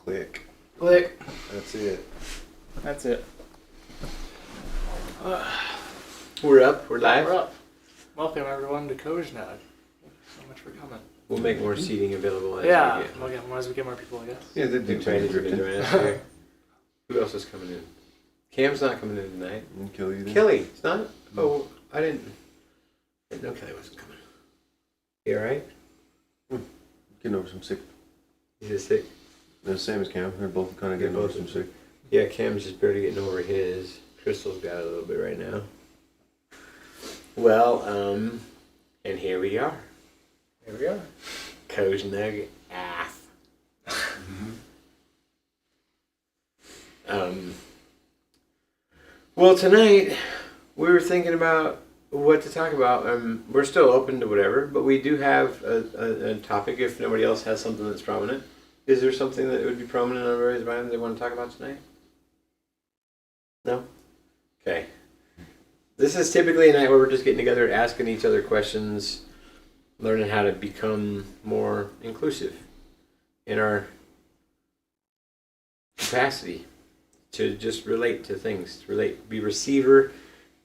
Click. Click. That's it. That's it. We're up. We're live. We're up. Welcome everyone to COZSNUG. Thank you so much for coming. We'll make more seating available. As we get more people, I guess. Yeah, they do Trying try to to join us here. Who else is coming in? Cam's not coming in tonight. And kill you then. Kelly, it's not? Oh, I didn't know Kelly wasn't coming. You alright? Getting over some sick. He's just sick. They're the same as Cam. They're both kind of getting over some sick. Yeah, Cam's just barely getting over his. Crystal's got it a little bit right now. Well, and here we are. Here we are. COZSNUG ass. Well, tonight we were thinking about what to talk about. We're still open to whatever, but we do have a topic if nobody else has something that's prominent. Is there something that would be prominent on everybody's mind they want to talk about tonight? No? Okay. This is typically a night where we're just getting together, asking each other questions, learning how to become more inclusive in our capacity to just relate to things, be receiver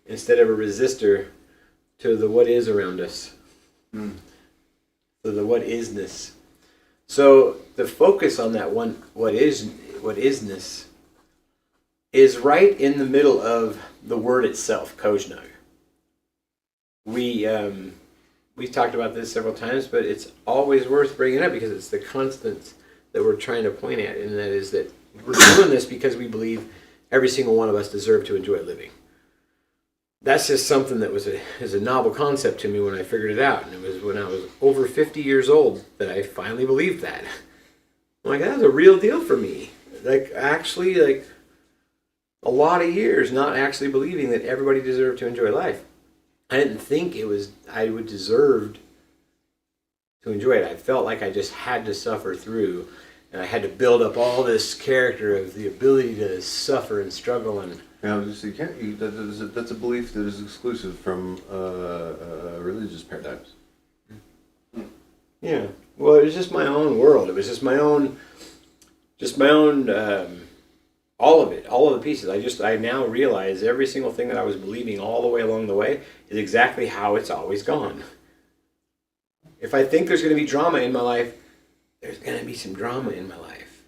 instead of a resistor to the what is around us, to the what isness. So the focus on that one what isness is right in the middle of the word itself, COZSNUG. We've talked about this several times, but it's always worth bringing up because it's the constant that we're trying to point at, and that is that we're doing this because we believe every single one of us deserve to enjoy living. That's just something that is a novel concept to me when I figured it out, and it was when I was over 50 years old that I finally believed that. I'm like, that was a real deal for me. Like a lot of years not actually believing that everybody deserved to enjoy life. I didn't think I would deserve to enjoy it. I felt like I just had to suffer through, and I had to build up all this character of the ability to suffer and struggle. And that's a belief that is exclusive from religious paradigms. Yeah. Well, it was just my own world. It was just my own. All of it, all of the pieces. I now realize every single thing that I was believing all the way along the way is exactly how it's always gone. If I think there's going to be drama in my life, there's going to be some drama in my life.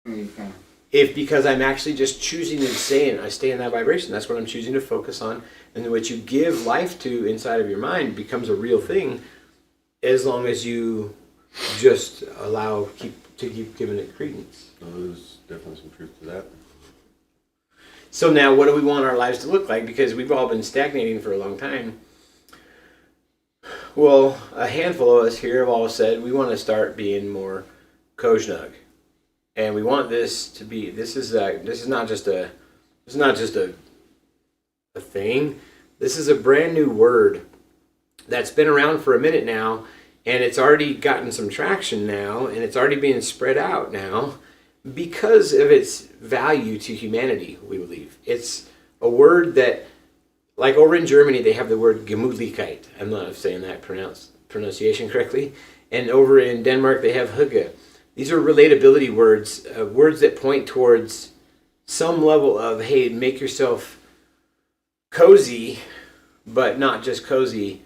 Mm-hmm. If because I'm actually just choosing to stay in that vibration, that's what I'm choosing to focus on, and what you give life to inside of your mind becomes a real thing, as long as you just keep giving it credence. There's definitely some truth to that. So now what do we want our lives to look like? Because we've all been stagnating for a long time. Well, a handful of us here have all said we want to start being more COZSNUG. And we want this to be, this is not just a thing. This is a brand new word that's been around for a minute now, and it's already gotten some traction now, and it's already being spread out now because of its value to humanity, we believe. It's a word that, like over in Germany, they have the word Gemütlichkeit. I'm not saying that pronunciation correctly. And over in Denmark, they have Hygge. These are relatability words, words that point towards some level of, hey, make yourself cozy, but not just cozy,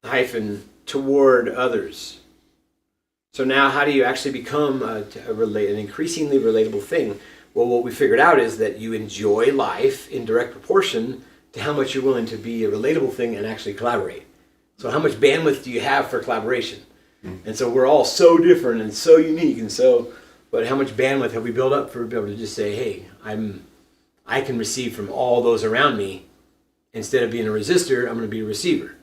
hyphen, toward others. So now how do you actually become an increasingly relatable thing? Well, what we figured out is that you enjoy life in direct proportion to how much you're willing to be a relatable thing and actually collaborate. So how much bandwidth do you have for collaboration? And so we're all so different and so unique, but how much bandwidth have we built up for being able to just say, hey, I can receive from all those around me. Instead of being a resistor, I'm going to be a receiver.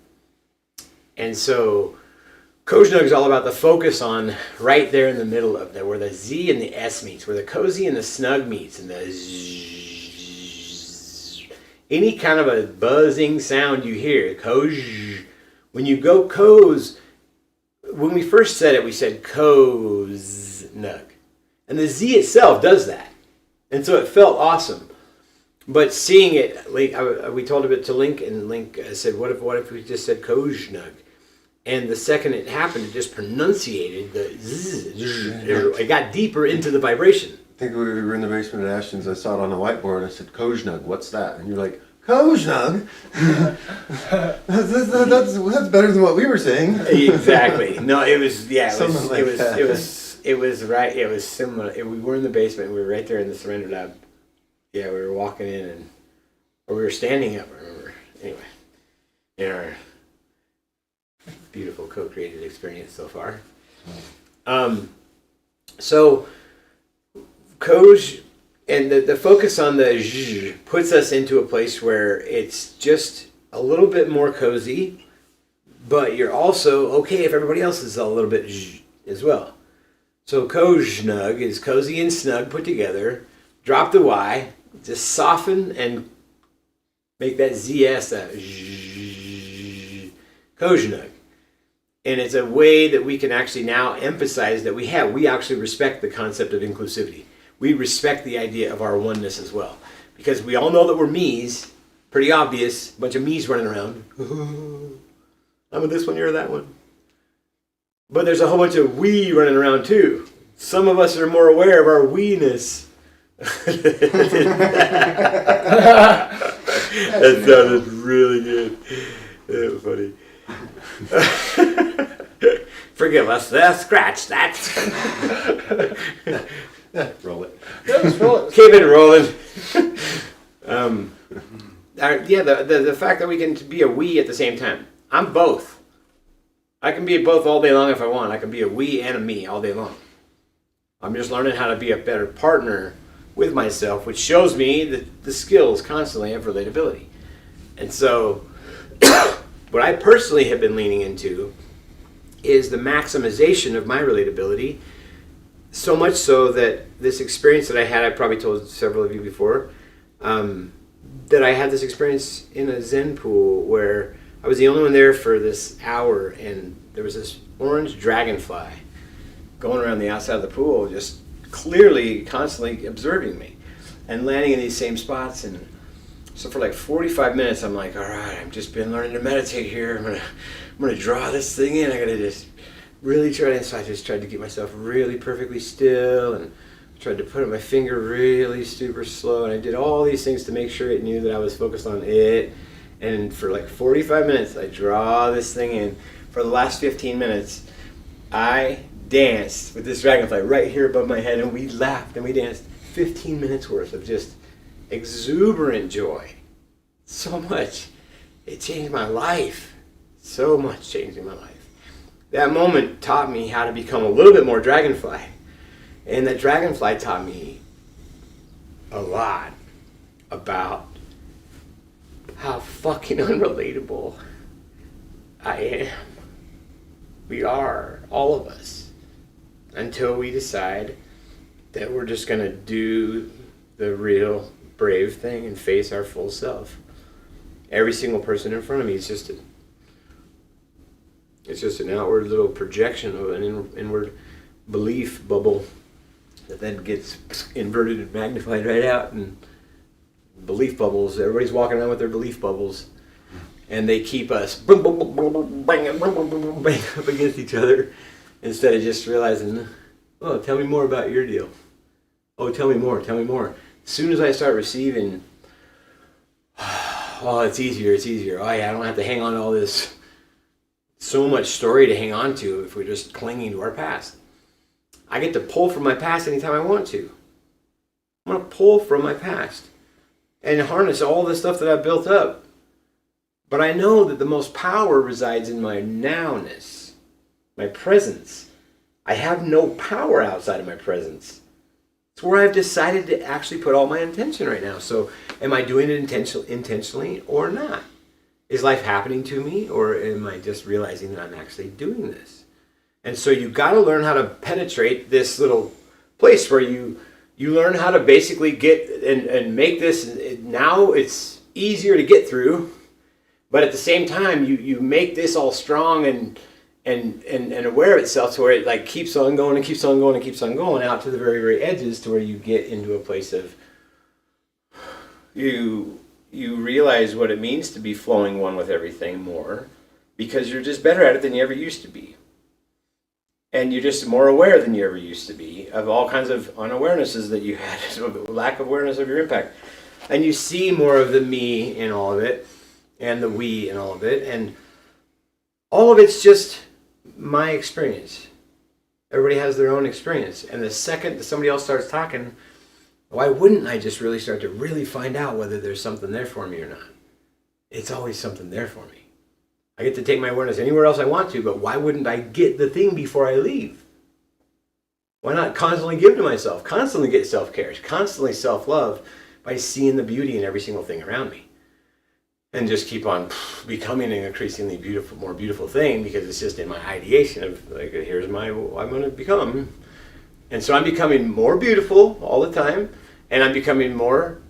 And so COZSNUG is all about the focus on right there in the middle of that, where the Z and the S meets, where the cozy and the snug meets, and the zzz. Any kind of a buzzing sound you hear, COZ. When you go COZ, when we first said it, we said COZSNUG. And the Z itself does that. And so it felt awesome. But seeing it, we told it to Link, and Link said, what if we just said COZSNUG? And the second it happened, it just pronunciated the zzz, it got deeper into the vibration. I think we were in the basement at Ashton's. I saw it on the whiteboard. I said, COZSNUG, what's that? And you're like, COZSNUG? that's better than what we were saying. Exactly. No, it was, yeah, Something like that. it was right, it was similar. We were in the basement, we were right there in the surrender lab. Yeah, we were walking in, or we were standing up, I remember. Anyway, in our beautiful co-created experience so far. So, Koj, and the focus on the zh puts us into a place where it's just a little bit more cozy, but you're also okay if everybody else is a little bit zh as well. So COZSNUG is cozy and snug put together. Drop the Y, just soften and make that ZS a zh, COZSNUG. And it's a way that we can actually now emphasize that we actually respect the concept of inclusivity. We respect the idea of our oneness as well. Because we all know that we're me's, pretty obvious, a bunch of me's running around. I'm with this one, you're that one. But there's a whole bunch of we running around too. Some of us are more aware of our we-ness. That sounded really good. That was funny. Forgive us, scratch that. Roll it. Keep it rolling. The fact that we can be a we at the same time. I'm both. I can be both all day long if I want. I can be a we and a me all day long. I'm just learning how to be a better partner with myself, which shows me the skills constantly of relatability. And so, what I personally have been leaning into is the maximization of my relatability, so much so that this experience that I had, I probably told several of you before, that I had this experience in a Zen pool where I was the only one there for this hour, and there was this orange dragonfly going around the outside of the pool, just clearly, constantly observing me and landing in these same spots. And so for like 45 minutes, I'm like, all right, I've just been learning to meditate here. I'm gonna draw this thing in. I gotta just really try to. So I just tried to get myself really perfectly still, and tried to put my finger really super slow. And I did all these things to make sure it knew that I was focused on it. And for like 45 minutes, I draw this thing in. For the last 15 minutes, I danced with this dragonfly right here above my head, and we laughed and we danced 15 minutes worth of just exuberant joy. So much. It changed my life. So much changed in my life. That moment taught me how to become a little bit more dragonfly. And that dragonfly taught me a lot about how fucking unrelatable I am. We are, all of us, until we decide that we're just going to do the real brave thing and face our full self. Every single person in front of me is just an outward little projection of an inward belief bubble that then gets inverted and magnified right out. And belief bubbles, everybody's walking around with their belief bubbles, and they keep us bang up against each other instead of just realizing, oh, tell me more about your deal. Oh, tell me more. As soon as I start receiving, oh, it's easier. Oh yeah, I don't have to hang on to all this, so much story to hang on to if we're just clinging to our past. I get to pull from my past anytime I want to. I'm going to pull from my past and harness all the stuff that I've built up. But I know that the most power resides in my nowness, my presence. I have no power outside of my presence. It's where I've decided to actually put all my intention right now. So am I doing it intentionally or not? Is life happening to me, or am I just realizing that I'm actually doing this? And so you've got to learn how to penetrate this little place where you learn how to basically get and make this, now it's easier to get through, but at the same time you make this all strong and aware of itself to where it like keeps on going and keeps on going and keeps on going out to the very, very edges, to where you get into a place of you realize what it means to be flowing one with everything more. because you're just better at it than you ever used to be. And you're just more aware than you ever used to be of all kinds of unawarenesses that you had, lack of awareness of your impact. And you see more of the me in all of it, and the we in all of it, and all of it's just my experience. Everybody has their own experience. And the second that somebody else starts talking, why wouldn't I just really start to really find out whether there's something there for me or not? It's always something there for me. I get to take my awareness anywhere else I want to, but why wouldn't I get the thing before I leave? Why not constantly give to myself, constantly get self-care, constantly self-love by seeing the beauty in every single thing around me? And just keep on becoming an increasingly beautiful, more beautiful thing, because it's just in my ideation of, like, here's my, I'm going to become. And so I'm becoming more beautiful all the time, and I'm becoming more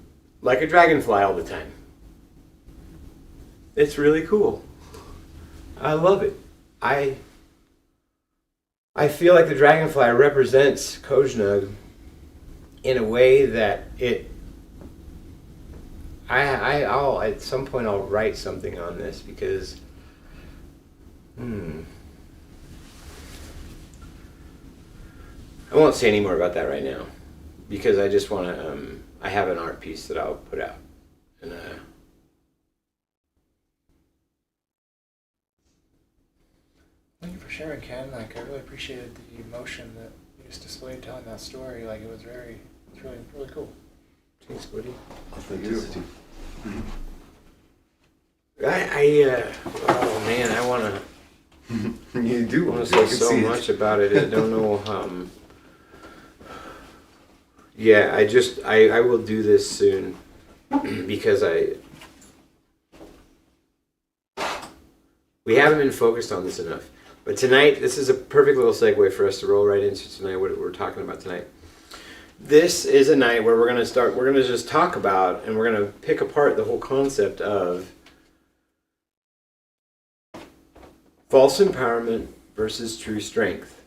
like a dragonfly all the time. It's really cool. I love it. I feel like the dragonfly represents COZSNUG in a way that I'll at some point I'll write something on this, because I won't say any more about that right now, because I just want to I have an art piece that I'll put out, and Thank you for sharing, Ken. Like, I really appreciated the emotion that you just displayed telling that story. Like, it's really, really cool. thanks, Woody. Authenticity. Oh man, I want to. You do. I want I to can say so see much it. about it. I don't know. Yeah, I will do this soon, because we haven't been focused on this enough. But tonight, this is a perfect little segue for us to roll right into tonight, what we're talking about tonight. This is a night where we're going to just talk about, and we're going to pick apart the whole concept of false empowerment versus true strength.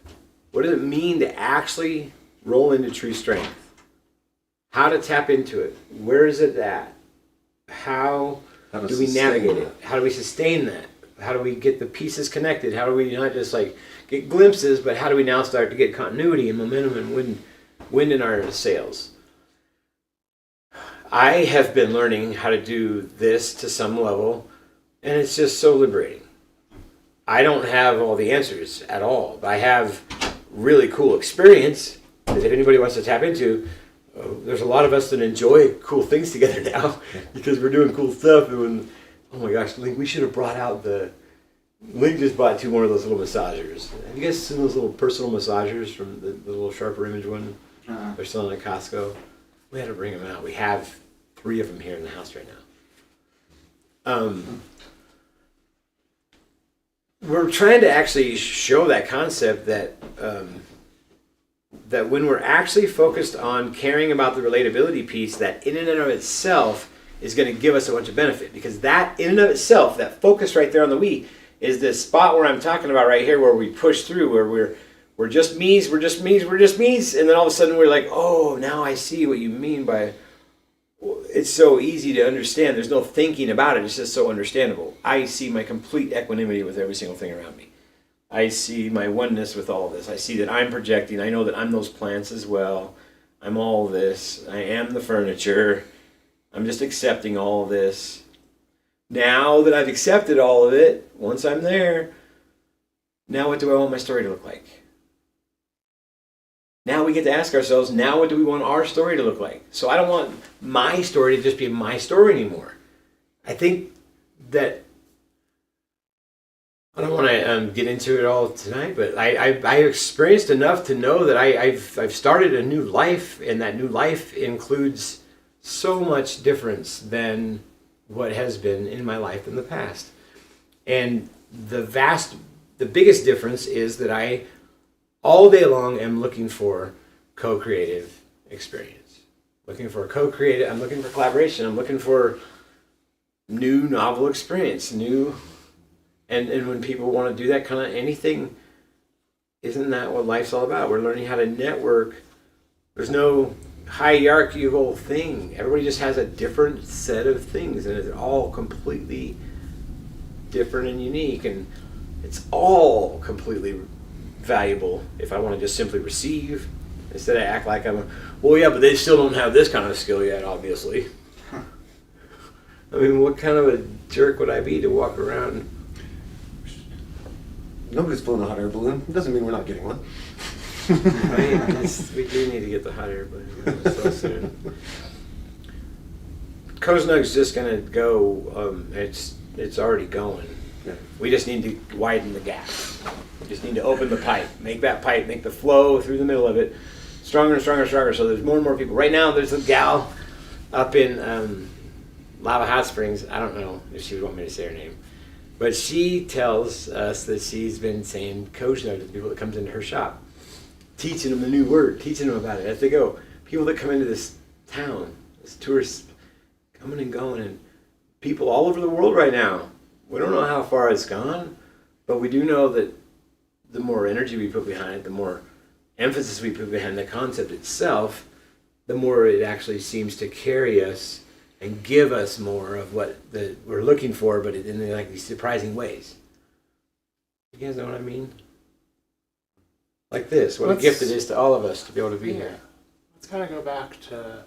What does it mean to actually roll into true strength? How to tap into it? Where is it at? How do we navigate it? How do we sustain that? How do we get the pieces connected? How do we not just like get glimpses, but how do we now start to get continuity and momentum and wind in our sails? I have been learning how to do this to some level, and it's just so liberating. I don't have all the answers at all, but I have really cool experience that if anybody wants to tap into. There's a lot of us that enjoy cool things together now because we're doing cool stuff. And oh my gosh, Link, we should have brought out Link just bought 2 more of those little massagers. Have you guys seen those little personal massagers from the little sharper image one? They're selling at Costco. We had to bring them out. We have 3 of them here in the house right now. We're trying to actually show that concept that that when we're actually focused on caring about the relatability piece, that in and of itself is going to give us a bunch of benefit, because that in and of itself, that focus right there on the we, is this spot where I'm talking about right here, where we push through, where we're just me's, we're just me's, and then all of a sudden we're like, oh, now I see what you mean by. It's so easy to understand. There's no thinking about it. It's just so understandable. I see my complete equanimity with every single thing around me. I see my oneness with all of this. I see that I'm projecting. I know that I'm those plants as well. I'm all of this. I am the furniture. I'm just accepting all of this. Now that I've accepted all of it, once I'm there, now what do I want my story to look like? Now we get to ask ourselves, now what do we want our story to look like? So I don't want my story to just be my story anymore. I think that, I don't want to get into it all tonight, but I experienced enough to know that I've started a new life, and that new life includes so much difference than what has been in my life in the past. And the biggest difference is that I all day long am looking for co-creative experience. I'm looking for collaboration. I'm looking for new novel experience, and when people want to do that kind of anything, isn't that what life's all about? We're learning how to network. There's no hierarchical thing. Everybody just has a different set of things, and it's all completely different and unique, and it's all completely valuable if I want to just simply receive instead of act like well, yeah, but they still don't have this kind of skill yet, obviously. I mean, what kind of a jerk would I be to walk around? Nobody's flown a hot air balloon. It doesn't mean we're not getting one. We do need to get the hot air balloon so soon. COZSNUG's just going to go, it's already going. Yeah. We just need to widen the gap. We just need to open the pipe, make the flow through the middle of it stronger and stronger and stronger, so there's more and more people. Right now, there's a gal up in Lava Hot Springs. I don't know if she would want me to say her name, but she tells us that she's been saying COZSNUG to the people that comes into her shop, teaching them the new word, teaching them about it as they go. People that come into this town, this tourists coming and going, and people all over the world right now. We don't know how far it's gone, but we do know that the more energy we put behind it, the more emphasis we put behind the concept itself, the more it actually seems to carry us and give us more of what we're looking for, but in like these surprising ways. You guys know what I mean? Like this, what a gift it is to all of us to be able to be here. Let's kind of go back to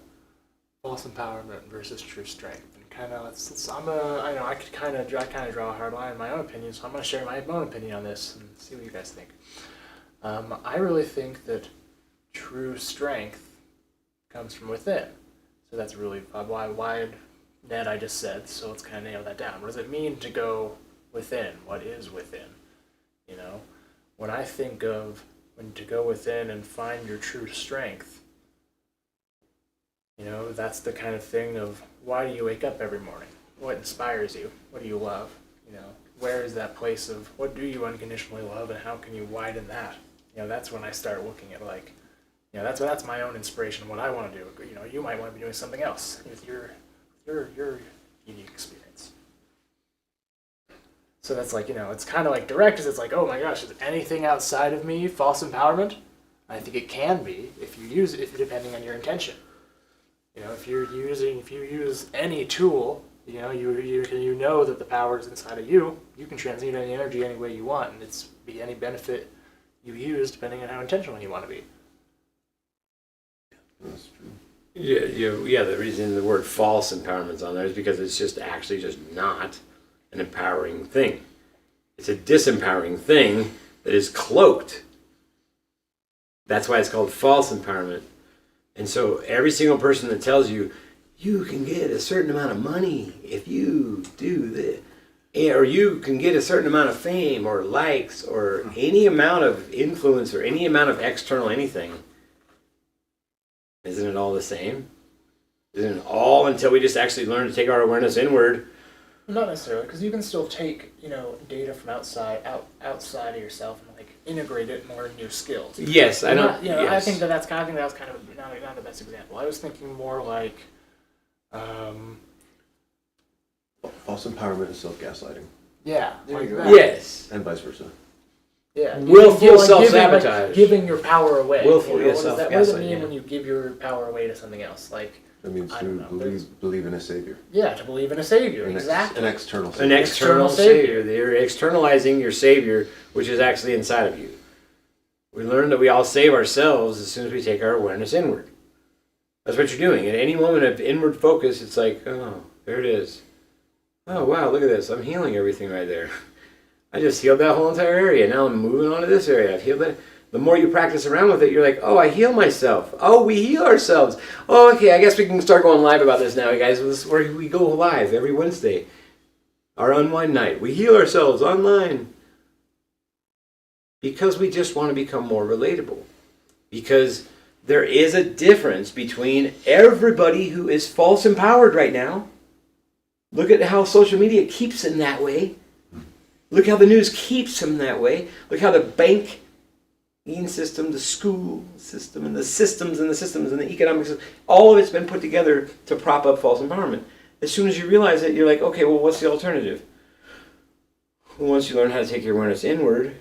false empowerment versus true strength, and kind of I kind of draw a hard line in my own opinion, so I'm going to share my own opinion on this and see what you guys think. I really think that true strength comes from within. So that's really wide net I just said, so let's kind of nail that down. What does it mean to go within? What is within? You know, when I think of when to go within and find your true strength, you know, that's the kind of thing of why do you wake up every morning? What inspires you? What do you love? You know, where is that place of what do you unconditionally love and how can you widen that? You know, that's when I start looking at like, you know, that's my own inspiration, what I want to do. You know, you might want to be doing something else with your unique experience. So that's like, you know, it's kind of like direct because it's like, oh my gosh, is anything outside of me false empowerment? I think it can be if you use it, depending on your intention. You know, if you use any tool, you know, you know that the power is inside of you. You can transmute any energy any way you want, and it's be any benefit you use depending on how intentional you want to be. That's true. Yeah. The reason the word false empowerment's on there is because it's just actually just not an empowering thing. It's a disempowering thing that is cloaked. That's why it's called false empowerment. And so every single person that tells you, you can get a certain amount of money if you do this, or you can get a certain amount of fame or likes or any amount of influence or any amount of external anything, isn't it all the same? Isn't it all until we just actually learn to take our awareness inward? Not necessarily, because you can still take, you know, data from outside of yourself and like integrate it more in new skills. Yes, I know. You know, yes. I think that was kind of not the best example. I was thinking more like, False empowerment is self-gaslighting, yeah, There like you go. that. Yes. and vice versa. Yeah, Willful self-sabotage. giving your power away. Willful, you know, yes, what does it self-gaslighting, mean yeah. when you give your power away to something else? Like, That means I to don't know, believe in a savior. yeah, to believe in a savior, exactly. An external An savior. external External savior. savior. You're externalizing your savior, which is actually inside of you. We learn that we all save ourselves as soon as we take our awareness inward. That's what you're doing. At any moment of inward focus, it's like, oh, there it is. Oh, wow, look at this. I'm healing everything right there. I just healed that whole entire area. Now I'm moving on to this area. I've healed it. The more you practice around with it, you're like, oh, I heal myself. Oh, we heal ourselves. Oh, okay, I guess we can start going live about this now, guys. This is where we go live every Wednesday. Our unwind night. We heal ourselves online. Because we just want to become more relatable. Because there is a difference between everybody who is false empowered right now. Look at how social media keeps them that way. Look how the news keeps them that way. Look how the banking system, the school system, and the systems and the economic system, all of it's been put together to prop up false empowerment. As soon as you realize it, you're like, okay, well, what's the alternative? Well, once you learn how to take your awareness inward,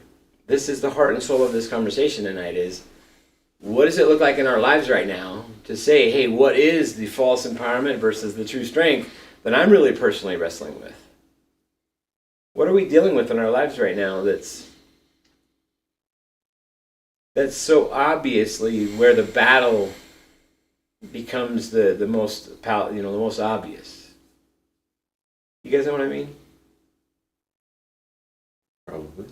this is the heart and soul of this conversation tonight is, what does it look like in our lives right now to say, hey, what is the false empowerment versus the true strength that I'm really personally wrestling with? What are we dealing with in our lives right now that's so obviously where the battle becomes the most the most obvious? You guys know what I mean? Probably.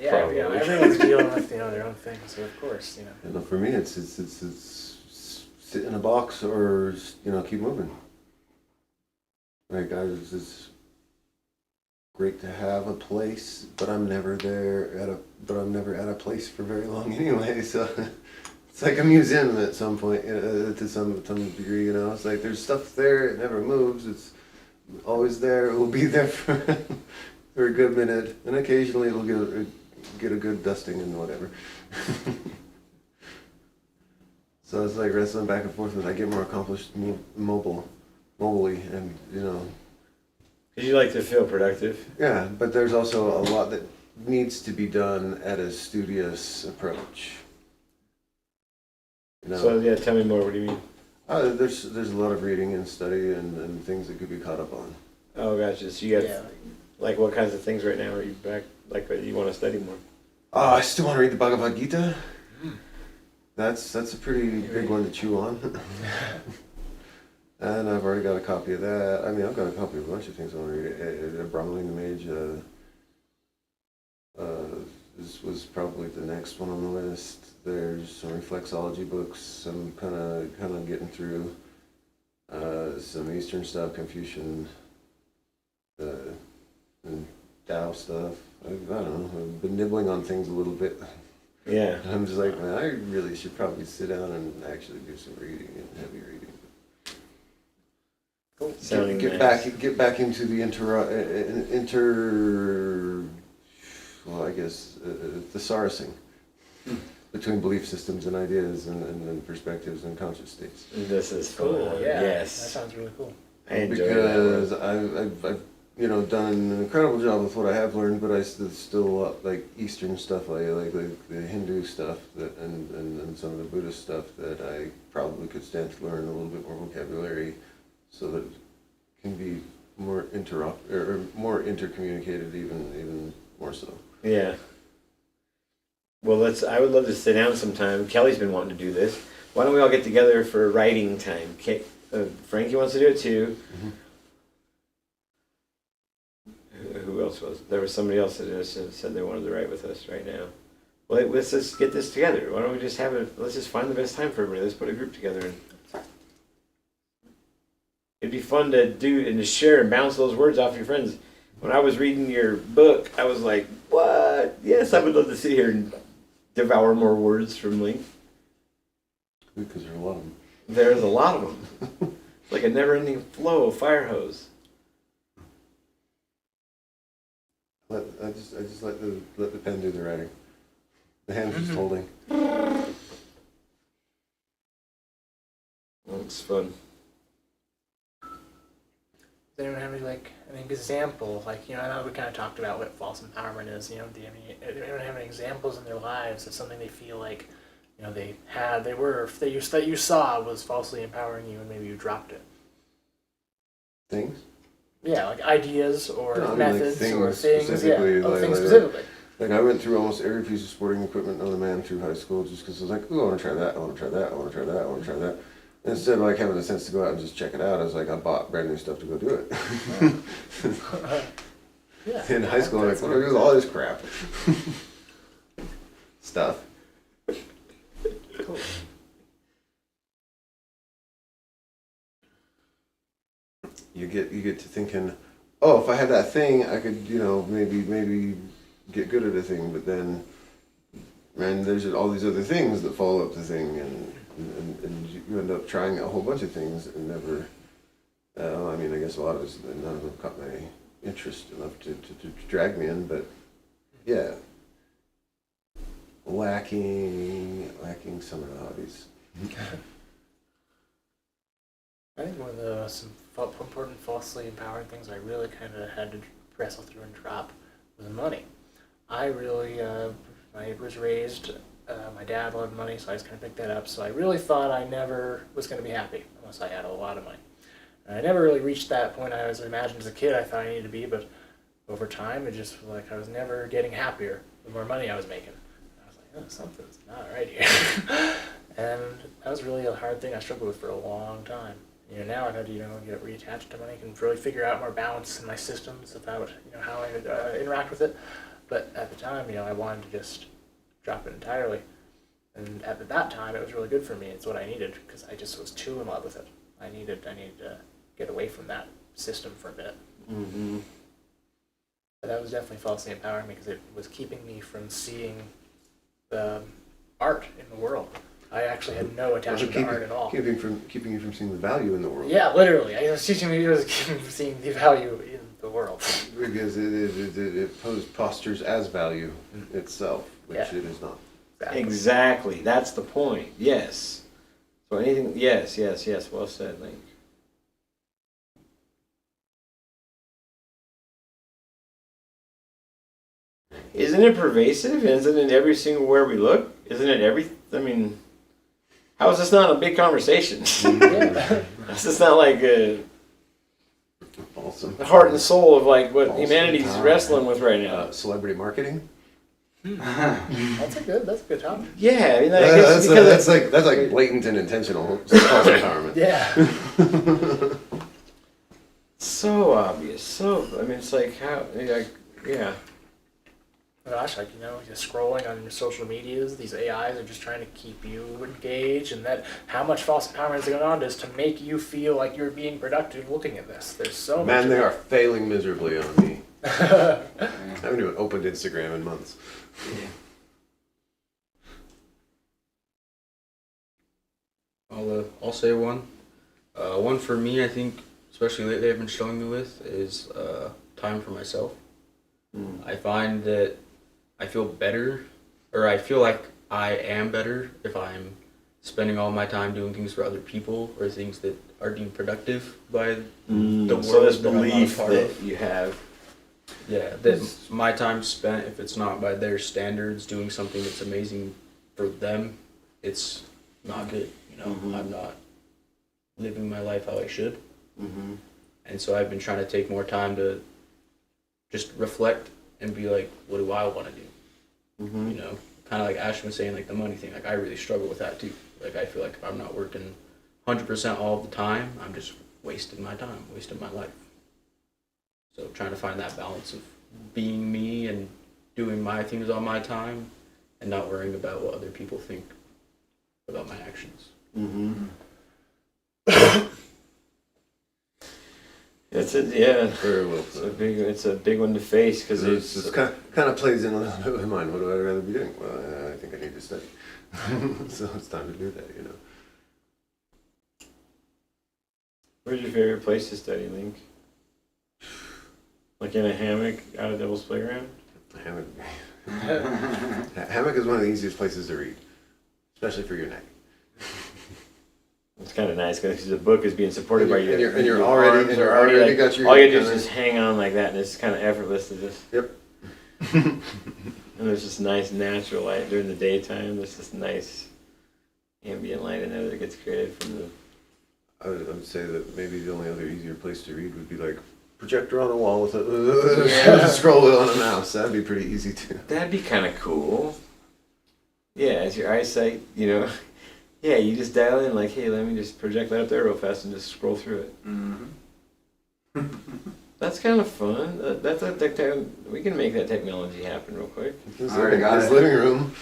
Yeah, you know, everyone's dealing with their own things, so of course, you know. You know, for me, it's sit in a box or keep moving. Like it's great to have a place, but I'm never at a place for very long anyway. So it's like a museum at some point, to some degree. It's like there's stuff there. It never moves. It's always there. It will be there for for a good minute, and occasionally it'll get a good dusting and whatever. So it's like wrestling back and forth with I get more accomplished mobily, and Because you like to feel productive. Yeah, but there's also a lot that needs to be done at a studious approach. So yeah, tell me more. What do you mean? There's a lot of reading and study and things that could be caught up on. Oh, gotcha. So you got like what kinds of things right now are you back like that you want to study more? I still want to read the Bhagavad Gita. That's a pretty big one to chew on. And I've already got a copy of that. I mean, I've got a copy of a bunch of things I want to read. Brahmaling the Mage. This was probably the next one on the list. There's some reflexology books. I'm kind of getting through some Eastern stuff, Confucian, and Tao stuff. I don't know. I've been nibbling on things a little bit. Yeah. I'm just like, man, I really should probably sit down and actually do some reading and heavy reading. Sounding Get back into the thesaurusing between belief systems and ideas and perspectives and conscious states. This is Cool. fun. Yeah. Yes. That sounds really cool. I enjoy Because that. I've done an incredible job with what I have learned, but I still like Eastern stuff, like the Hindu stuff and some of the Buddhist stuff that I probably could stand to learn a little bit more vocabulary, so that it can be more more intercommunicated, even more so. Yeah. Well, I would love to sit down sometime. Kelly's been wanting to do this. Why don't we all get together for writing time? Frankie wants to do it too. Mm-hmm. Who else was? There was somebody else that just said they wanted to write with us right now. Well, let's just get this together. Why don't we just let's just find the best time for everybody. Let's put a group together. And it'd be fun to do and to share and bounce those words off your friends. When I was reading your book, I was like, what? Yes, I would love to sit here and devour more words from Link. Because there are a lot of them. There's a lot of them. It's like a never-ending flow of fire hose. I just let the pen do the writing. The hand's just holding. It's fun. Does anyone have an example? I know we kind of talked about what false empowerment is. Do anyone have any examples in their lives of something they feel like, that you saw was falsely empowering you and maybe you dropped it? Things? Yeah, like ideas or No, I mean, methods or things. specifically, Yeah, like- things specifically. Like I went through almost every piece of sporting equipment known to man through high school just because I was like, ooh, I want to try that, I want to try that, I want to try that, I want to try that. Instead of having the sense to go out and just check it out, I was like, I bought brand new stuff to go do it. Yeah. In high school, I'm like, what do I do with all this crap? Stuff. Cool. You get to thinking, oh, if I had that thing, I could, maybe get good at a thing. But then, man, there's all these other things that follow up the thing, and you end up trying a whole bunch of things and never. I guess a lot of us, none of them caught my interest enough to drag me in. But yeah, lacking some of the hobbies. I think one of the most important falsely empowering things I really kind of had to wrestle through and drop was money. I really, I was raised, my dad loved money, so I just kind of picked that up. So I really thought I never was going to be happy unless I had a lot of money. And I never really reached that point I was imagined as a kid I thought I needed to be, but over time, it just was like I was never getting happier the more money I was making. I was like, oh, something's not right here. And that was really a hard thing I struggled with for a long time. Now I've had to, get reattached to money, can really figure out more balance in my systems about, how I would interact with it. But at the time, I wanted to just drop it entirely. And at that time, it was really good for me. It's what I needed because I just was too in love with it. I needed to get away from that system for a bit. Mm-hmm. But that was definitely falsely empowering me because it was keeping me from seeing the art in the world. I actually had no attachment to art at all. Keeping you from seeing the value in the world. Yeah, literally. It was teaching me seeing the value in the world. Because it postures as value itself, which it is not. Exactly. That's the point. Yes. So anything. Yes. Well said, Link. Isn't it pervasive? Isn't it every single where we look? Isn't it every? I mean, how is this not a big conversation? This is not like a Awesome. the heart and soul of like what Awesome humanity's time. wrestling with right now. Celebrity marketing. That's a good topic. Yeah, I mean, I guess because that's like blatant and intentional false empowerment. Yeah. so obvious. So I mean, it's like how yeah. Gosh, just scrolling on your social medias, these AIs are just trying to keep you engaged, and that how much false empowerment is going on is to make you feel like you're being productive looking at this. There's so much. Man, they are failing miserably on me. I haven't even opened Instagram in months. I'll say one. One for me, I think, especially lately, I've been struggling with is time for myself. I find that I feel better, or I feel like I am better if I'm spending all my time doing things for other people or things that are deemed productive by the world. So this that I'm not a belief part that of. you have. Yeah, that my time spent, if it's not by their standards, doing something that's amazing for them, it's not good. I'm not living my life how I should. Mm-hmm. And so I've been trying to take more time to just reflect and be like, what do I want to do? Mm-hmm. Kind of like Ashton was saying, like the money thing. Like I really struggle with that too. Like I feel like if I'm not working 100% all the time, I'm just wasting my time, wasting my life. So trying to find that balance of being me and doing my things on my time and not worrying about what other people think about my actions. Mm-hmm. Very well. It's a big one to face because It's kind of plays in a little bit with mine. What do I rather be doing? Well, I think I need to study. So it's time to do that, Where's your favorite place to study, Link? Like in a hammock out of Devil's Playground? Hammock. Hammock is one of the easiest places to read, especially for your neck. It's kind of nice because the book is being supported by you. And you're already like, got your. all you do is just hang on like that, and it's kind of effortless to just. Yep. And there's just nice natural light during the daytime. There's this nice ambient light in there that gets created from the. I would say that maybe the only other easier place to read would be like projector on a wall with a scroll on a mouse. That'd be pretty easy too. That'd be kind of cool. Yeah, as your eyesight, yeah, you just dial in like, hey, let me just project that up there real fast and just scroll through it. Mm-hmm. That's kind of fun. We can make that technology happen real quick. His I already got it. living room.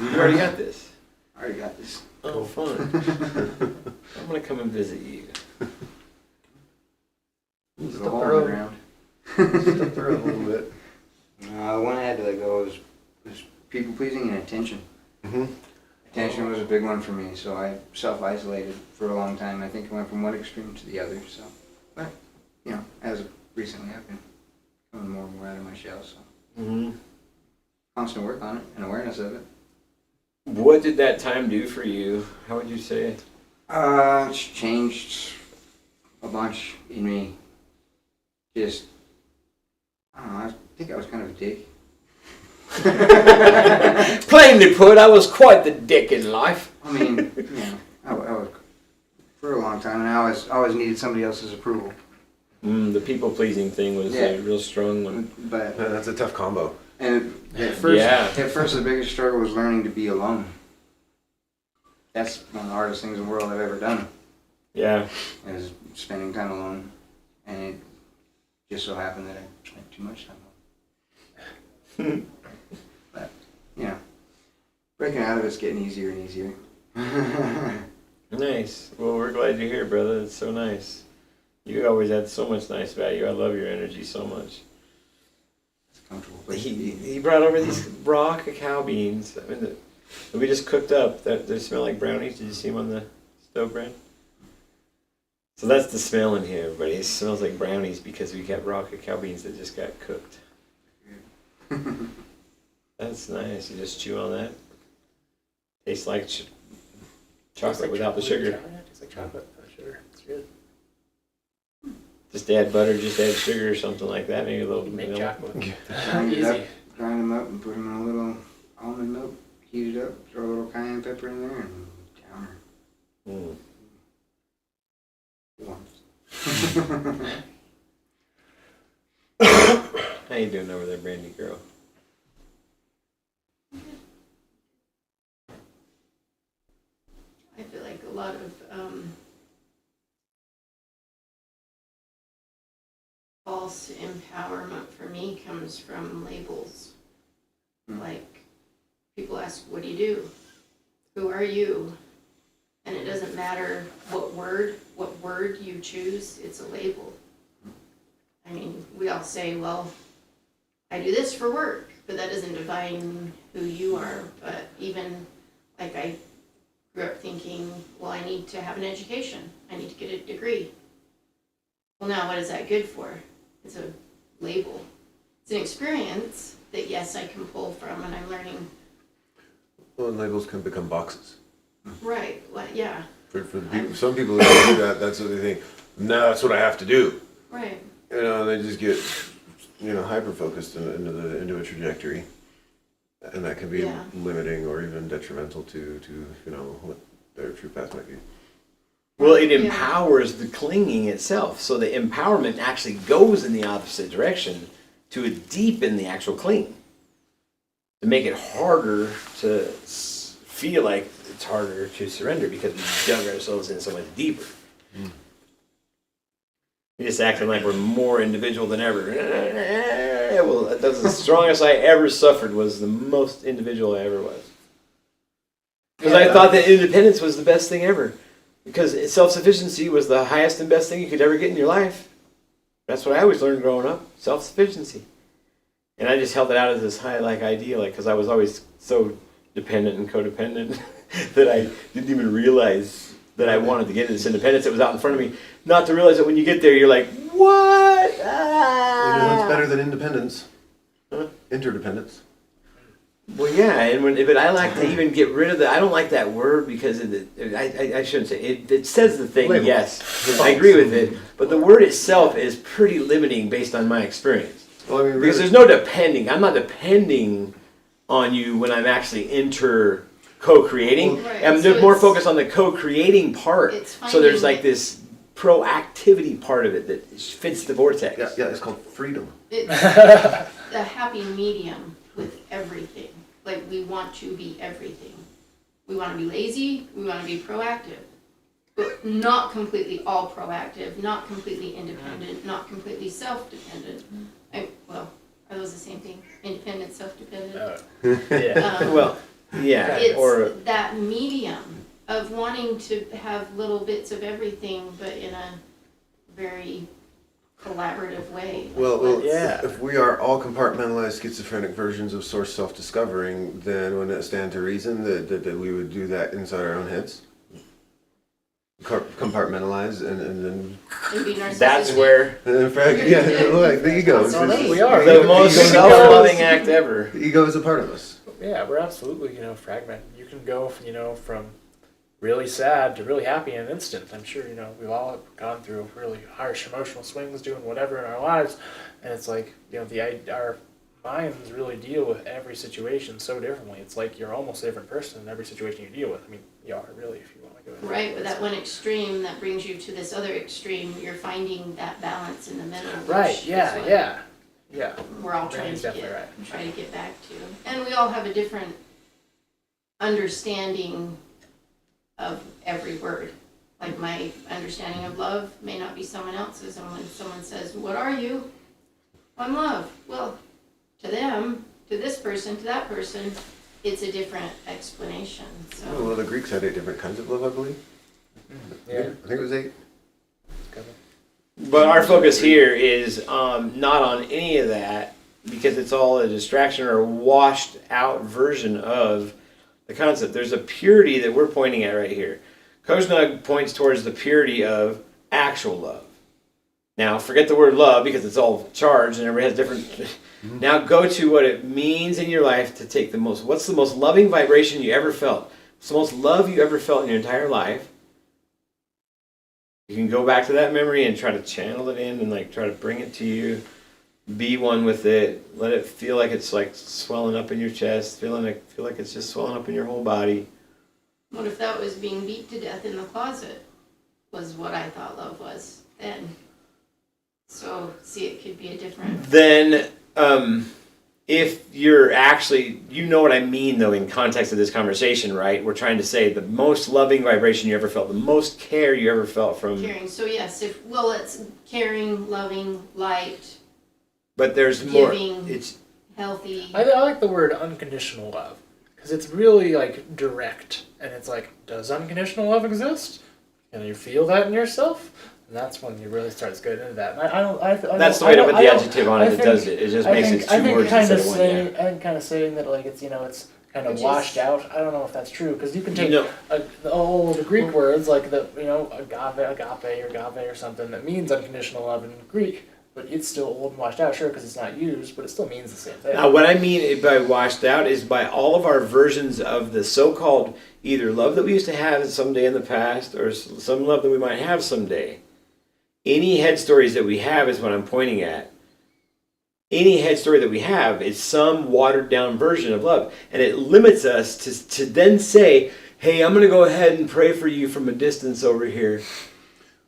You already got this. I already got this. Oh, fun. I'm gonna come and visit you. There's a hole in the ground. Step through it a little bit. The one I had to let go was people pleasing and attention. Mm-hmm. Attention was a big one for me, so I self-isolated for a long time. I think I went from one extreme to the other. So, but as of recently, I've been coming more and more out of my shell. So, Mm-hmm. constant work on it and awareness of it. What did that time do for you? How would you say it? It's changed a bunch in me. Just, I don't know, I think I was kind of a dick. Plainly put, I was quite the dick in life. I mean, I was for a long time, and I always needed somebody else's approval. The people pleasing thing was a real strong one. But That's a tough combo. and at first, Yeah. the biggest struggle was learning to be alone. That's one of the hardest things in the world I've ever done. Yeah. Is spending time alone, and it just so happened that I spent too much time alone. But breaking out of it's getting easier and easier. Nice. Well, we're glad you're here, brother. It's so nice. You always had so much nice value. I love your energy so much. It's a comfortable place to be. He brought over these raw cacao beans. I mean, that we just cooked up. That they smell like brownies. Did you see them on the stove, Brand? So that's the smell in here, everybody. It smells like brownies because we got raw cacao beans that just got cooked. That's nice. You just chew on that. Tastes like chocolate without the sugar. Yeah, it tastes like chocolate without sugar. It's good. Just add butter, just add sugar or something like that. Maybe a little You make vanilla. chocolate. Grind it up, Easy. grind them up, and put them in a little almond milk. Heat it up, throw a little cayenne pepper in there, and down Mm. once. How you doing over there, Brandy girl? I feel like a lot of false empowerment for me comes from labels. Like, people ask, what do you do? Who are you? And it doesn't matter what word you choose, it's a label. I mean, we all say, well, I do this for work, but that doesn't define who you are. But even, like, I grew up thinking, well, I need to have an education. I need to get a degree. Well, now what is that good for? It's a label. It's an experience that, yes, I can pull from, and I'm learning. Well, and labels can become boxes. Right, well, yeah, For the people, some people that do that, that's what they think. No, that's what I have to do. right. You know, they just get, hyper focused into a trajectory, and that can be Yeah. limiting or even detrimental to what their true path might be. Well, it Yeah. empowers the clinging itself. So the empowerment actually goes in the opposite direction to deepen the actual cling. To make it harder to feel like it's harder to surrender because we dug ourselves in so much deeper. We're just acting like we're more individual than ever. Well, that's the strongest I ever suffered was the most individual I ever was. Because I thought that independence was the best thing ever. Because self-sufficiency was the highest and best thing you could ever get in your life. That's what I always learned growing up, self-sufficiency. And I just held it out as this high ideal, because I was always so dependent and codependent that I didn't even realize that I wanted to get into this independence that was out in front of me. Not to realize that when you get there, you're like, what? It's better than independence. Huh? Interdependence. Well, yeah, but I like to even get rid of I don't like that word because I shouldn't say it. It says the thing, Label. yes, I agree with it, but the word itself is pretty limiting based on my experience. Well, I mean, Because there's no depending. I'm not depending on you when I'm actually co-creating. Right, I'm so more it's- focused on the co-creating part. It's So there's finding like this proactivity part of it that fits the vortex. yeah, it's called freedom. It's the happy medium with everything. Like, we want to be everything. We want to be lazy, we want to be proactive. But not completely all proactive, not completely independent, not completely self-dependent. Well, are those the same thing? Independent, self-dependent? Yeah. Well, yeah, It's or that medium of wanting to have little bits of everything, but in a very collaborative way. Like, Well, let's- Yeah. if we are all compartmentalized schizophrenic versions of source self-discovering, then wouldn't it stand to reason that we would do that inside our own heads? Compartmentalize and then and be narcissistic. that's where in fact, yeah, like the ego. Well, that's what we are. the most ego is a part of self-loving us. act ever. The ego is a part of us. Yeah, we're absolutely, fragmented. You can go, from really sad to really happy in an instant. I'm sure, we've all gone through really harsh emotional swings doing whatever in our lives. And it's like, our minds really deal with every situation so differently. It's like you're almost a different person in every situation you deal with. I mean, you are really, if you want to go into right, with that one extreme that brings you to this other extreme, you're finding that balance in the middle. which Right, is yeah, what yeah. Yeah. We're all trying Randy's to definitely right. try to get back to. And we all have a different understanding of every word. Like my understanding of love may not be someone else's, and when someone says, "What are you?" I'm love. Well, to them, to this person, to that person, it's a different explanation. So Well, the Greeks had 8 different kinds of love, I believe. Yeah. I think it was 8. But our focus here is not on any of that because it's all a distraction or a washed out version of the concept. There's a purity that we're pointing at right here. COZSNUG points towards the purity of actual love. Now, forget the word love because it's all charged and everybody has different. Now go to what it means in your life to take the most. What's the most loving vibration you ever felt? What's the most love you ever felt in your entire life? You can go back to that memory and try to channel it in and like try to bring it to you. Be one with it. Let it feel like it's like swelling up in your chest. Feel like it's just swelling up in your whole body. what if that was being beat to death in the closet? Was what I thought love was then. So see, it could be a different. Then, if you're actually, you know what I mean though in context of this conversation, right? We're trying to say the most loving vibration you ever felt, the most care you ever felt from. Caring. So yes, it's caring, loving, light, But there's more. Giving. It's healthy. I like the word unconditional love because it's really like direct, and it's like, does unconditional love exist? Can you feel that in yourself? And that's when you really start to get into that. And that's the way to put the adjective on it that does it. It just makes it two words instead of one. I think kind of saying that like it's it's kind of Which washed is- out. I don't know if that's true because you can take No. the Greek words like the agape or something that means unconditional love in Greek, but it's still old and washed out. Sure, because it's not used, but it still means the same thing. Now, what I mean by washed out is by all of our versions of the so-called either love that we used to have someday in the past or some love that we might have someday. Any head stories that we have is what I'm pointing at. Any head story that we have is some watered down version of love. And it limits us to then say, hey, I'm going to go ahead and pray for you from a distance over here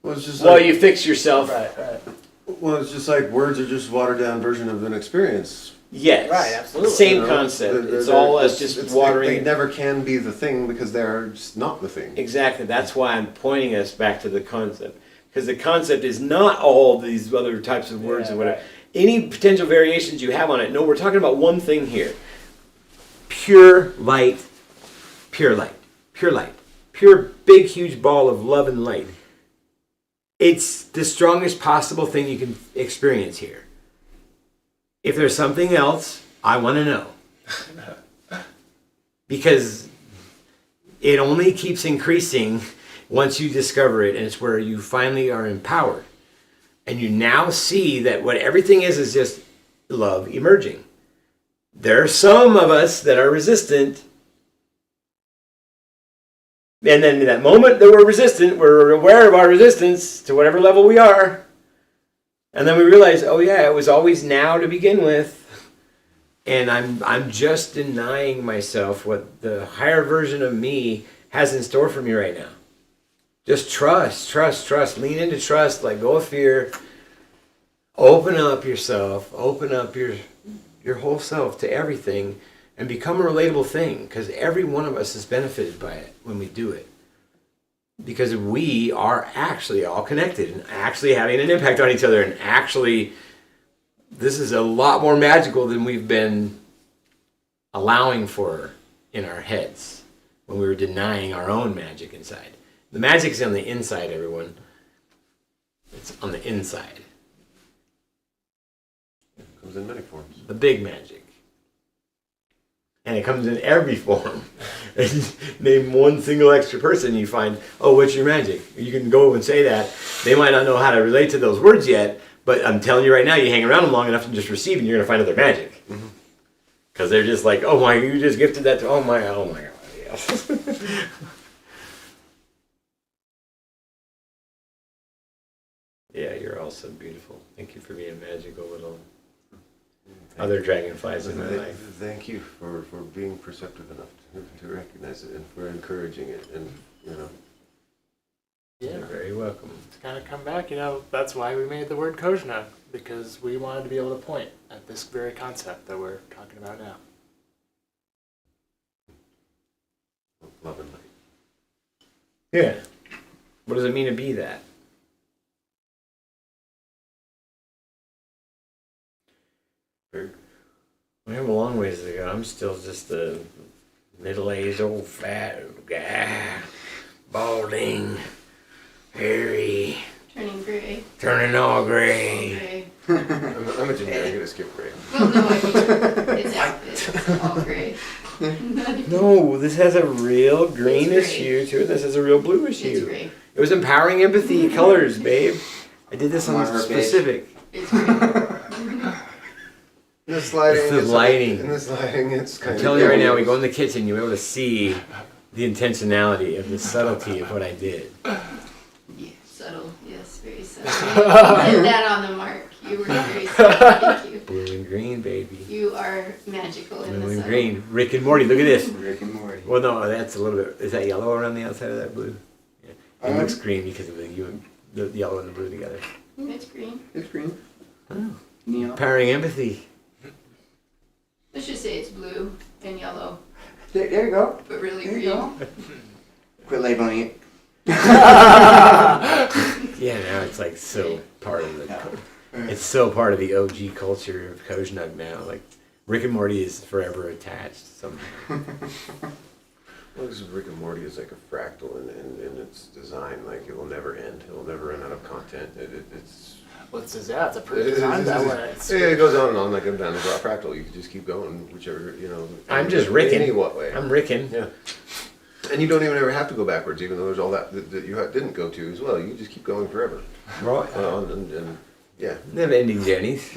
Well, it's just while like, you fix yourself. Right. well, it's just like words are just watered down version of an experience. Yes. Right, absolutely. Same You know, concept. they're- It's all they're- us just it's- watering. They never can be the thing because they're just not the thing. Exactly. That's why I'm pointing us back to the concept. Because the concept is not all these other types of words Yeah, and whatever. right. Any potential variations you have on it. No, we're talking about one thing here. Pure light. Pure light. Pure light. Pure big huge ball of love and light. It's the strongest possible thing you can experience here. If there's something else, I want to know. Because it only keeps increasing once you discover it, and it's where you finally are empowered. And you now see that what everything is just love emerging. There are some of us that are resistant. And then in that moment that we're resistant, we're aware of our resistance to whatever level we are. And then we realize, oh yeah, it was always now to begin with. And I'm just denying myself what the higher version of me has in store for me right now. Just trust. Lean into trust. Let go of fear. Open up yourself. Open up your whole self to everything and become a relatable thing, because every one of us is benefited by it when we do it. Because we are actually all connected and actually having an impact on each other, and actually this is a lot more magical than we've been allowing for in our heads when we were denying our own magic inside. The magic is on the inside, everyone. It's on the inside. It comes in many forms. The big magic. And it comes in every form. Name one single extra person, you find, oh, what's your magic? You can go and say that. They might not know how to relate to those words yet, but I'm telling you right now, you hang around them long enough and just receive, and you're going to find out their magic. Because they're just like, oh my, you just gifted that to, oh my God, yes. Yeah, you're all so beautiful. Thank you for being a magical little other dragonflies in my life. Thank you for being perceptive enough to recognize it and for encouraging it, and welcome. To kind of come back, that's why we made the word COZSNUG, because we wanted to be able to point at this very concept that we're talking about now. Love and light. Yeah. What does it mean to be that? Very We have a long ways to go. I'm still just a middle-aged, old, fat guy. Balding. Hairy. Turning gray. Turning all gray. Gray. I'm a generic, I'm gonna skip gray. Well, no, I mean, it's outfit. It's all gray. No, this has a real greenish gray. hue to it. This has a real bluish It's hue. gray. It was empowering empathy colors, babe. I did this on Marker specific. It's gray. In this lighting, It's the lighting. In this lighting, it's kind I'm of. telling you right now, we go in the kitchen, you'll be able to see the intentionality of the subtlety of what I did. Yeah, subtle. Yes, very subtle. You hit that on the mark. You were very subtle. Thank you. Blue and green, baby. You are magical in Blue the and subtle. green. Rick and Morty, look at this. Rick and Morty. Well, no, that's a little bit. Is that yellow around the outside of that blue? Yeah. It looks green because of the yellow and the blue together. It's green. It's green. Oh. Neon. Empowering empathy. Let's just say it's blue and yellow, There you go. but really There you green. go. Quit labeling it. Yeah, now it's like so part of the. Yeah. It's so part of the OG culture of COZSNUG now. Like Rick and Morty is forever attached somehow. Well, this Rick and Morty is like a fractal in its design. Like it will never end. It will never run out of content. It's. Well, it's a pretty design that way. Yeah, it goes on and on like a down the fractal. You can just keep going, whichever I'm just Ricking. Any what way. I'm Ricking. Yeah. And you don't even ever have to go backwards, even though there's all that you didn't go to as well. You just keep going forever. Right. And yeah, Never ending journeys.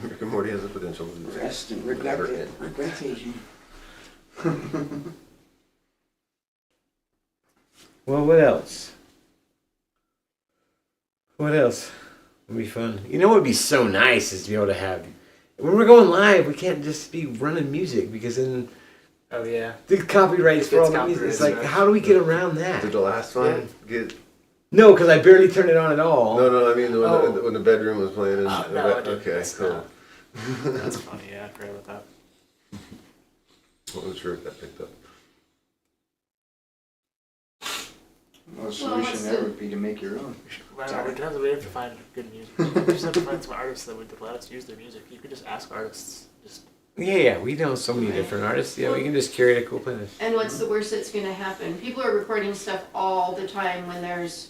Rick and Morty has the potential to Rest and never regret end. regrettation. Well, what else? What else would be fun? You know what would be so nice is to be able to have, when we're going live, we can't just be running music because then Oh yeah. the copyrights for all the music. It's like, Copyrights, how do we get around Did that? the last one get? No, because I barely turned it on at all. No. I mean, Oh. when the bedroom was playing. And, Oh, no, I didn't. okay, That's cool. not- That's funny. Yeah, I forgot about that. I wasn't sure if that picked up. Well, the solution what's there the- would be to make your own. Well, we have to find good music. We just have to find some artists that would let us use their music. You could just ask artists. Just Yeah, we know so many different artists. Yeah, we can just curate a cool playlist. And what's the worst that's gonna happen? People are recording stuff all the time when there's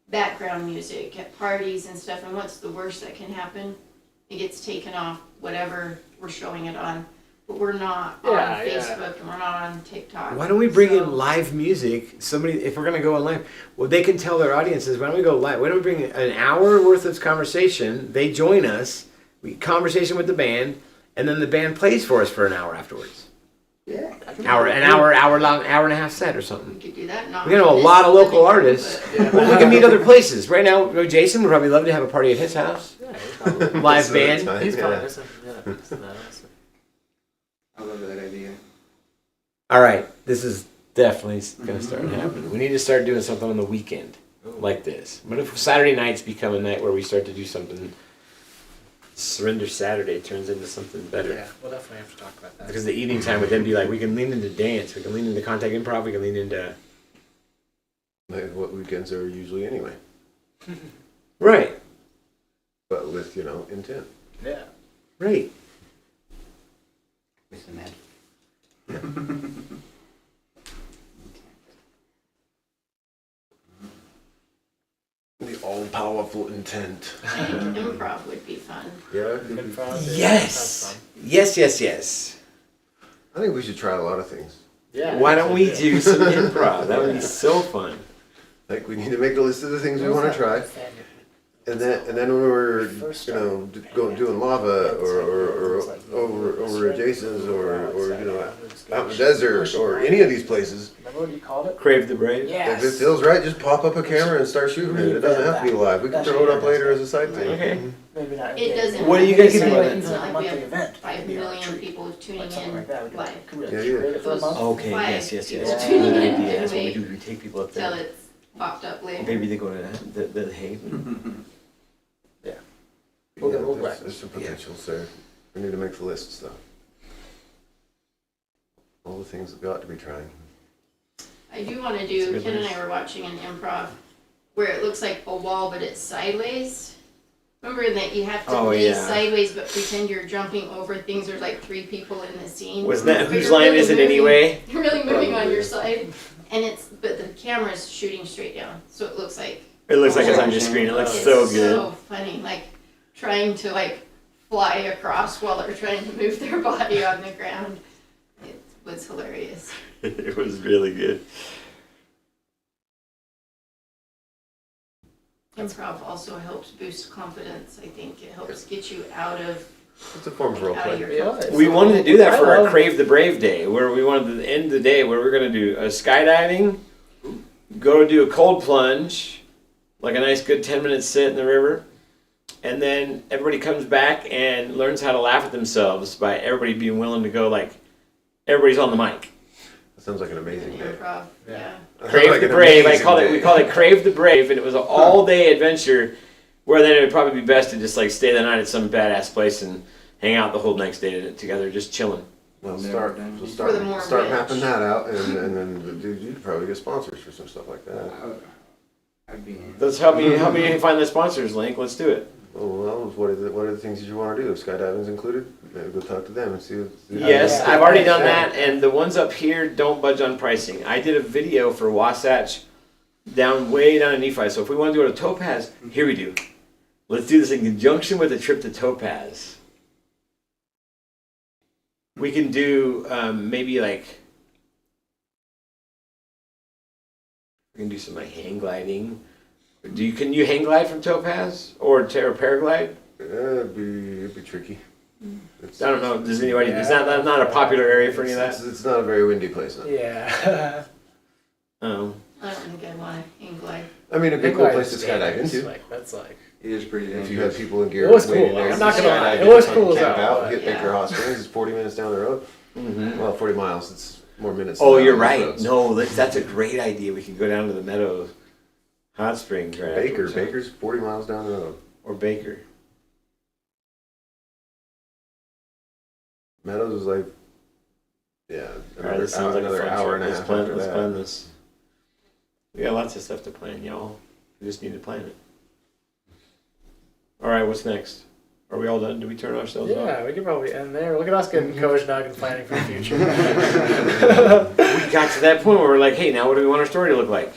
background music at parties and stuff, and what's the worst that can happen? It gets taken off whatever we're showing it on. But we're not on Yeah, yeah. Facebook and we're not on TikTok. Why don't we bring So- in live music? Somebody, if we're gonna go on live, well, they can tell their audiences. Why don't we go live? Why don't we bring an hour worth of conversation? They join us. We conversation with the band, and then the band plays for us for an hour afterwards. Yeah. Hour and a half set or something. We could do that. Not We know a for this lot of local living room, artists. but- Well, we can meet other places. Right now, Jason would probably love to have a party at his house. yeah, he's probably, Live This is band. the time, he's probably yeah. listening. Yeah, listen to that, honestly. I love that idea. All right, this is definitely going to start happening. We need to start doing something on the weekend like this. What if Saturday nights become a night where we start to do something? Surrender Saturday turns into something better. Yeah, we'll definitely have to talk about that. Because the evening time would then be like, we can lean into dance, we can lean into contact improv, we can lean into... Like what weekends are usually anyway, Right, but with intent. Yeah. right. With the magic. The all-powerful intent. I think improv would be fun. Yeah. Yes! Yes, yes, yes. I think we should try a lot of things. Yeah. Why don't we do some improv? That would be so fun. Like we need to make a list of the things we want to try, and then when we're doing lava or over at Jason's or out in the desert or any of these places. Remember what you called it? Crave the Brave? If it feels right, just pop up a camera and start shooting it. It doesn't have to be live. We can throw it up later as a side thing. Okay. Maybe not. It doesn't. What do you guys matter. think about It's it? not like we Monthly have event. 5 Maybe on a million retreat. people tuning Like something in like that. We live. could Yeah, really yeah. create it for a Those month. Okay, Five yes. people Yeah. tuning in Good idea. to That's what we make do. We take people up till there. it's popped up later. Maybe they go to the Haven. We'll get- we'll there's, practice. there's some potentials there. We need to make the lists though. All the things that we ought to be trying. I do want to It's a do, good Ken and list. I were watching an improv where it looks like a wall, but it's sideways. Remember that you have to Oh, lay yeah. sideways, but pretend you're jumping over things. There's like 3 people in the scene. Wasn't that But whose you're line really is it moving- anyway? You're really moving on Probably. your side, and but the camera's shooting straight down, so it looks like It looks like it's on your screen. It looks it's so good. so funny, like trying to fly across while they're trying to move their body on the ground. It was hilarious. It was really good. Improv also helps boost confidence. I think it helps get you out of It's a form of role out of play. your Yeah, comfort We zone. wanted to do that I for our love- Crave the Brave Day, where we wanted to end the day where we're going to do a skydiving, go do a cold plunge, like a nice good 10-minute sit in the river, and then everybody comes back and learns how to laugh at themselves by everybody being willing to go everybody's on the mic. That sounds like an amazing day. Improv, Yeah. yeah. Crave Like the an Brave. amazing We day. called it Crave the Brave, and it was an all-day adventure. Where then it would probably be best to just stay the night at some badass place and hang out the whole next day together, just chilling. Well, Never start, done. we'll For the more start rich. mapping that out, and then dude, you'd probably get sponsors for some stuff like that. I'd be in. Let's help me find the sponsors link. Let's do it. Oh, well, what are the things that you want to do? If skydiving's included, maybe go talk to them and see. Yes, Yeah. I've already done that, and the ones up here don't budge on pricing. I did a video for Wasatch way down in Nephi. So if we want to go to Topaz, here we do. Let's do this in conjunction with a trip to Topaz. We can do maybe we can do some hang gliding. Can you hang glide from Topaz or paraglide? It'd be tricky. It's, I don't know. Does anybody? Is that not a popular area for any of that? It's not a very windy place. No. Yeah. Oh. I don't think I want to hang glide. I mean, it'd be a cool place to skydive It's into. That's like. It is pretty If dangerous. you had people in gear It was waiting cool, there, I'm not gonna lie, skydive, it was camp cool as hell, out, but hit yeah. Baker Hot Springs. It's 40 minutes down the road. Mm-hmm. Well, 40 miles. It's more minutes. Oh, than you're those right. roads. No, that's a great idea. We could go down to the Meadows Hot Springs right afterwards, huh? Baker's 40 miles down the road. Or Baker. Meadows is yeah, All right, this sounds like a another fun hour trip. and a Let's half plan, after let's that. plan this. We got lots of stuff to plan, y'all. We just need to plan it. All right, what's next? Are we all done? Did we turn ourselves off? Yeah, we could probably end there. Look at us getting COZSNUG and planning for the future. We got to that point where we're like, hey, now what do we want our story to look like?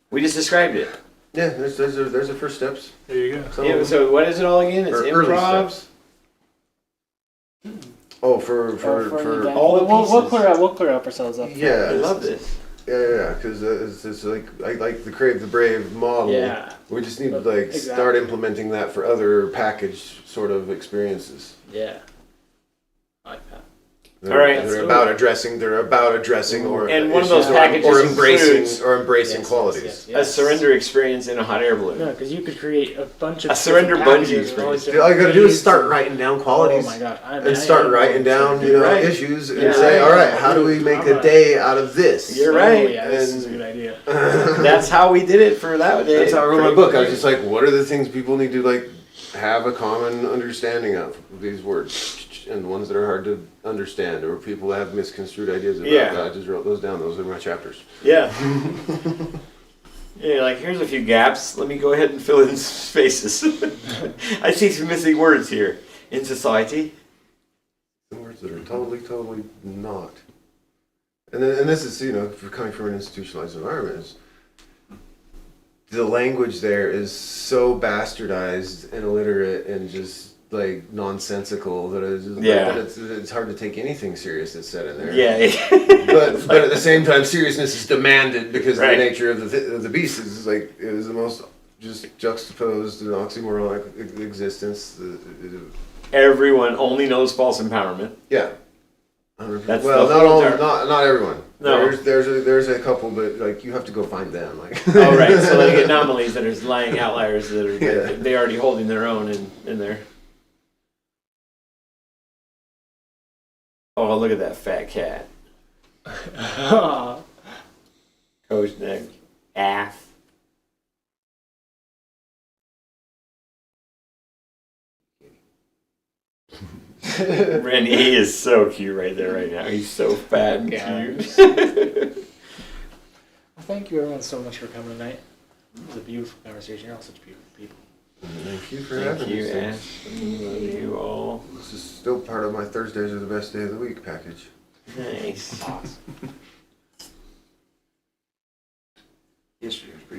We just described it. Yeah, there's the first steps. There you go. Some Yeah, of them. so what is it all again? It's Or early improv. steps. Oh, for all the pieces. We'll clear up ourselves up. yeah, I love this. Yeah, because it's like I like the Crave the Brave model. Yeah. We just need to Exactly. start implementing that for other package sort of experiences. Yeah. I like that. They're, All right. they're about addressing. They're about addressing or And one of those issues packages or embracing includes- qualities. A surrender experience in a hot air balloon. No, because you could create a bunch of A surrender different bungee packages with all these experience. All you gotta do is different start needs. writing down Oh qualities my god! and start writing down You're right. issues and Yeah. say, all right, how do we make a day out of this? You're right. Oh, yeah, this is a And- good idea. That's how we did it for that day. That's how I wrote my book. I was just like, what are the things people need to have a common understanding of these words, and the ones that are hard to understand, or people that have misconstrued ideas about. Yeah. I just wrote those down. Those are my chapters. Yeah. Yeah, here's a few gaps. Let me go ahead and fill in some spaces. I see some missing words here in society. Some words that are totally not. And this is, for coming from an institutionalized environment, is the language there is so bastardized and illiterate and just nonsensical that it's hard to take anything serious that's said in there. Yeah. But at the same time, seriousness is demanded because Right. the nature of the beast is it is the most just juxtaposed and oxymoronic existence. Everyone only knows false empowerment. Yeah. That's Well, the not whole all, term. not everyone. No. There's a couple, but you have to go find them. Oh, right. So like anomalies that are lying outliers that are Yeah. they already holding their own in there. Oh, look at that fat cat. Coach neck. Aff. Randy, he is so cute right there right now. He's so fat and Gosh. cute. Well, thank you everyone so much for coming tonight. It was a beautiful conversation. You're all such beautiful people. Thank you for Thank having you, us. Ash. Love you all. This is still part of my Thursdays are the best day of the week package. Nice. Awesome. Yesterday was pretty good.